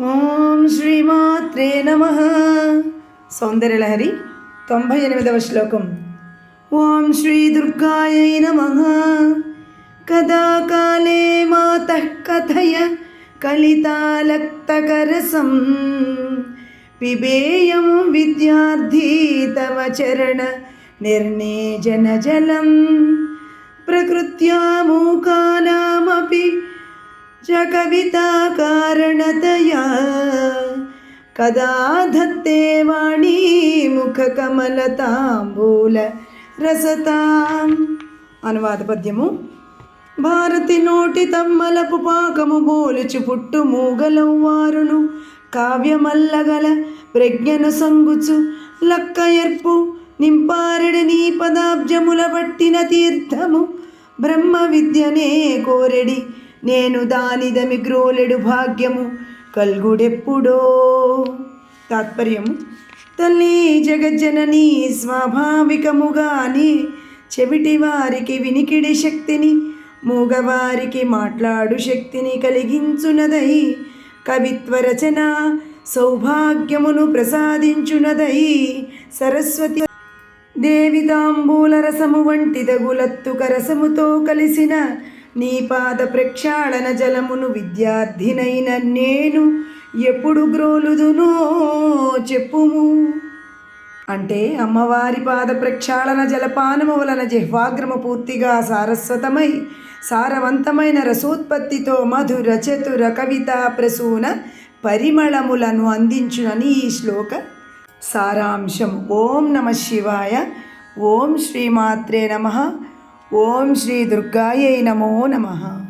ఓం శ్రీమాత్రే నమః. సౌందర్యలహరి 98వ శ్లోకం. ఓం శ్రీ దుర్గాయై నమః. కదా కాలే మాతః కథయ కలితాలక్తకరసం పిబేయం విద్యార్థి తవ చరణ నిర్నేజన జలం ప్రకృత్యా మూకానామపి చ కవితా కారణతయా కదా ధత్తే వాణీ ముఖకమలతాంబూల రసతాం. అనువాద పద్యము. భారతి నోటి తమ్మలపు పాకము బోలుచు పుట్టు మూగలవ్వారును కావ్యమల్లగల ప్రజ్ఞను సంగుచు లక్క ఎర్పు నింపారెడి నీ పదాబ్జముల పట్టిన తీర్థము బ్రహ్మ విద్యనే కోరెడి నేను దానిదమి గ్రోలెడు భాగ్యము కల్గుడెప్పుడో. తాత్పర్యము. తల్లి జగజ్జనని స్వాభావికముగాని చెవిటి వారికి వినికిడి శక్తిని మూగవారికి మాట్లాడు శక్తిని కలిగించునదై కవిత్వ రచన సౌభాగ్యమును ప్రసాదించునదై సరస్వతి దేవి తాంబూల రసము వంటి దగులత్తుక రసముతో కలిసిన నీ పాద ప్రక్షాళన జలమును విద్యార్థినైన నేను ఎప్పుడు గ్రోలుదునో చెప్పుము. అంటే అమ్మవారి పాద ప్రక్షాళన జలపానము వలన జిహ్వాగ్రము పూర్తిగా సారస్వతమై సారవంతమైన రసోత్పత్తితో మధుర చతుర కవిత ప్రసూన పరిమళములను అందించునని ఈ శ్లోక సారాంశము. ఓం నమః శివాయ. ఓం శ్రీమాత్రే నమః. ఓం శ్రీ దుర్గాయై నమో నమః.